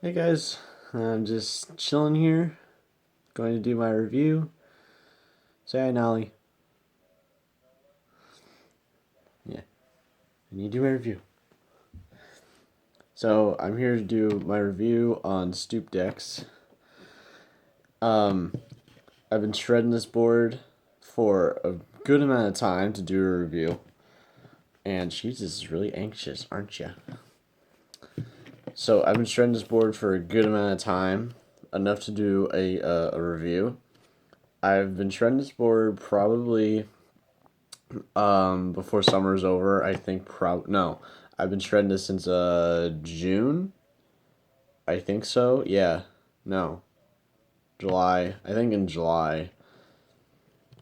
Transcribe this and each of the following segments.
Hey guys, I'm just chilling here, going to do my review. Say hi, Nolly. Yeah, I need to do my review. So I'm here to do my review on Stoopdecks. Um, I've been shredding this board for a good amount of time to do a review, and she's just really anxious, aren't you? So I've been shredding this board for a good amount of time, enough to do a review. I've been shredding this board probably before summer's over. I think no, I've been shredding this since June. I think so. Yeah, no, July. I think in July.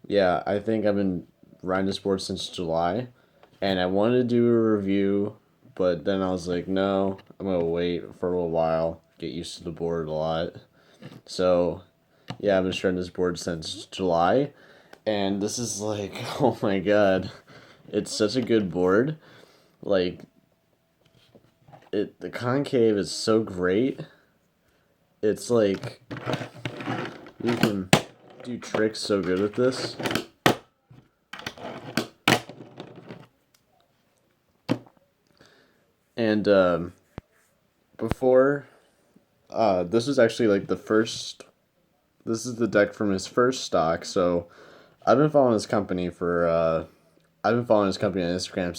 Yeah, I think I've been riding this board since July, and I wanted to do a review, but then I was like, no, I'm gonna wait for a little while, get used to the board a lot. So, yeah, I've been shredding this board since July, and this is like, oh my god, it's such a good board. Like, the concave is so great. It's like you can do tricks so good with this. And before, this is actually like the first. This is the deck from his first stock. So I've been following his company for. I've been following his company on Instagram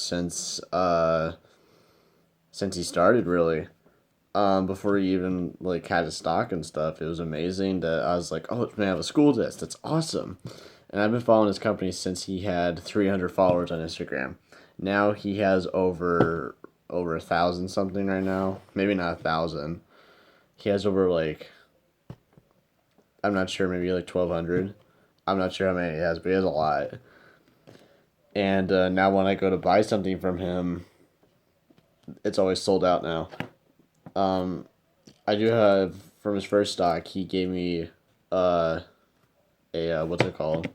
since he started, really. Before he even like had a stock and stuff. It was amazing that I was like, oh, it's gonna have a school disc. That's awesome. And I've been following his company since he had 300 followers on Instagram. Now he has over 1,000 something right now. Maybe not 1,000. He has over like, I'm not sure, maybe like 1,200. I'm not sure how many he has, but he has a lot. And now when I go to buy something from him, it's always sold out now. I do have from his first stock. He gave me a what's it called?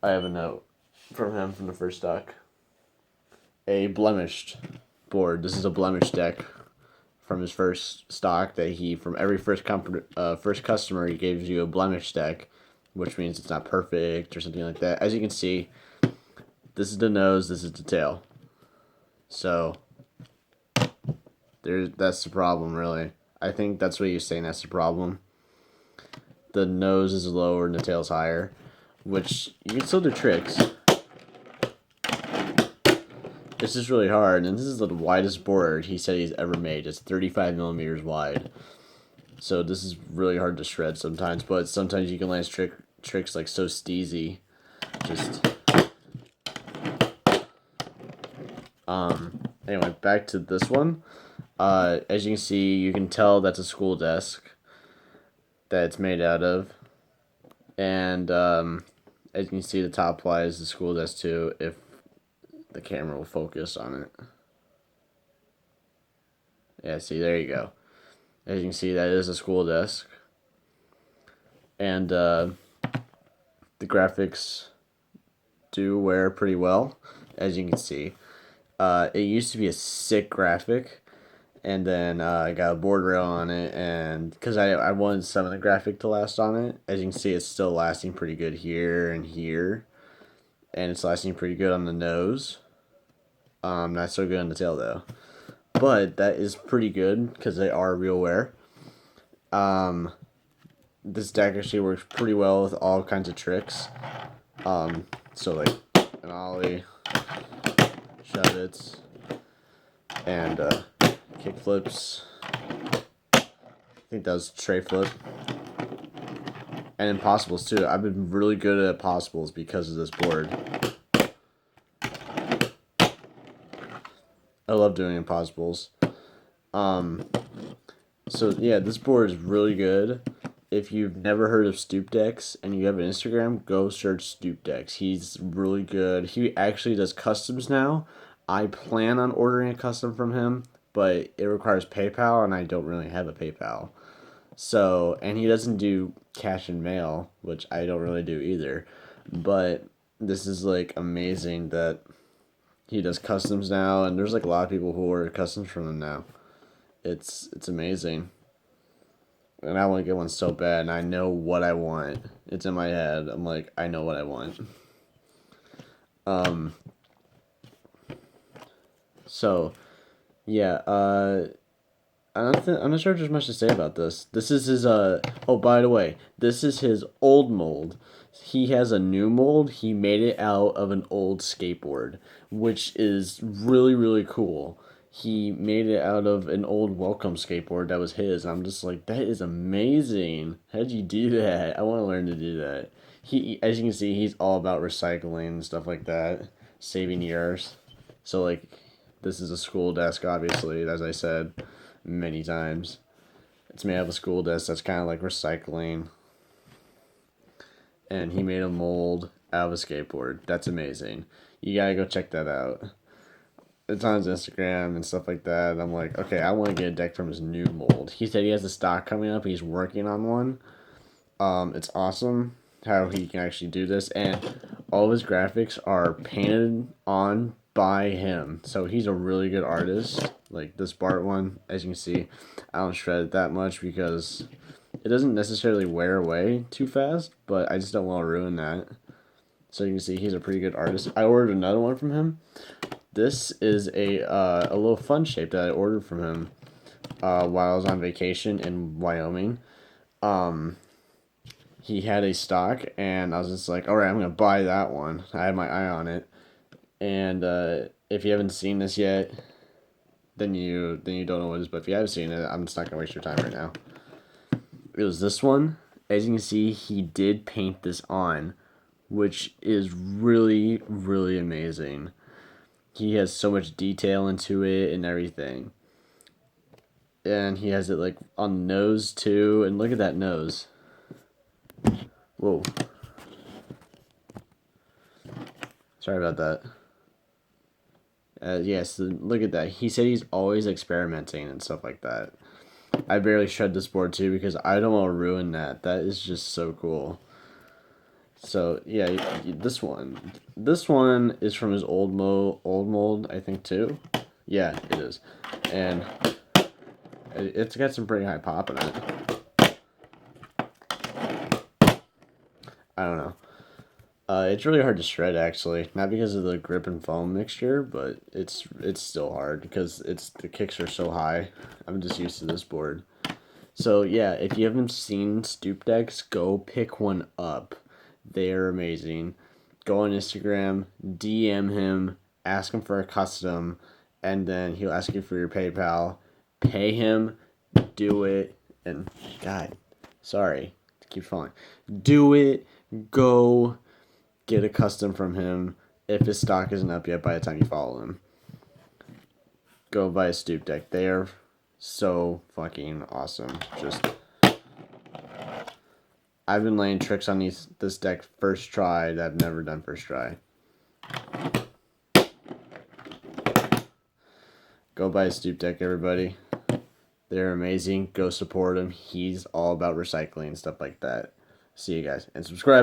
I have a note from him from the first stock. A blemished board. This is a blemished deck from his first stock that he from every first customer he gives you a blemished deck, which means it's not perfect or something like that. As you can see, this is the nose. This is the tail. So that's the problem, really. I think that's what you're saying. That's the problem. The nose is lower and the tail's higher, which you can still do tricks. It's just really hard, and this is the widest board he said he's ever made. It's 35 millimeters wide, so this is really hard to shred sometimes. But sometimes you can land tricks like so steezy. Just anyway, back to this one. As you can see, you can tell that's a school desk that it's made out of. And as you can see, the top ply is the school desk too, if the camera will focus on it. Yeah, see, there you go. As you can see, that is a school desk. And the graphics do wear pretty well, as you can see. It used to be a sick graphic, and then I got a board rail on it, and because I wanted some of the graphic to last on it. As you can see, it's still lasting pretty good here and here, and it's lasting pretty good on the nose. Not so good on the tail though, but that is pretty good because they are real wear. This deck actually works pretty well with all kinds of tricks. So like an ollie, shove it's, and kick flips. I think that was tray flip. And impossibles too. I've been really good at impossibles because of this board. I love doing impossibles. So yeah, this board is really good. If you've never heard of Stoopdecks and you have an Instagram, go search Stoopdecks. He's really good. He actually does customs now. I plan on ordering a custom from him, but it requires PayPal, and I don't really have a PayPal. So, and he doesn't do cash and mail, which I don't really do either. But this is like amazing that he does customs now, and there's like a lot of people who order customs from him now. It's amazing. and I want to get one so bad, and I know what I want. It's in my head. I'm like, I know what I want. So, yeah, I'm not sure there's much to say about this. This is his, oh, by the way, this is his old mold. He has a new mold. He made it out of an old skateboard, which is really, really cool. He made it out of an old Welcome skateboard that was his. I'm just like, that is amazing. How'd you do that? I want to learn to do that. He, as you can see, he's all about recycling and stuff like that, saving the earth. So, like, this is a school desk, obviously, as I said many times. It's made out of a school desk that's kind of like recycling. And he made a mold out of a skateboard. That's amazing. You gotta go check that out. It's on his Instagram and stuff like that. I'm like, okay, I want to get a deck from his new mold. He said he has a stock coming up. He's working on one. It's awesome how he can actually do this, and all of his graphics are painted on by him. So he's a really good artist. Like this Bart one, as you can see, I don't shred it that much because it doesn't necessarily wear away too fast, but I just don't want to ruin that. So you can see he's a pretty good artist. I ordered another one from him. This is a little fun shape that I ordered from him while I was on vacation in Wyoming. He had a stock, and I was just like, all right, I'm gonna buy that one. I had my eye on it, and if you haven't seen this yet, then you don't know what it is. But if you haven't seen it, I'm just not gonna waste your time right now. It was this one. As you can see, he did paint this on, which is really, really amazing. He has so much detail into it and everything. And he has it like on the nose too, and look at that nose. Whoa. Sorry about that. Yes, look at that. He said he's always experimenting and stuff like that. I barely shred this board too because I don't want to ruin that. That is just so cool. So yeah, this one. This one is from his old mold, I think too. Yeah, it is, and it's got some pretty high pop in it. I don't know. It's really hard to shred actually, not because of the grip and foam mixture, but it's still hard because the kicks are so high. I'm just used to this board. So yeah, if you haven't seen Stoopdecks, go pick one up. They are amazing. Go on Instagram, DM him, ask him for a custom, and then he'll ask you for your PayPal. Pay him, do it, and God, sorry, it keeps falling. Do it. Go get a custom from him if his stock isn't up yet by the time you follow him. Go buy a Stoopdeck. They are so fucking awesome. Just I've been laying tricks on this deck first try that I've never done first try. Go buy a Stoopdeck, everybody. They're amazing. Go support him. He's all about recycling and stuff like that. See you guys. And subscribe.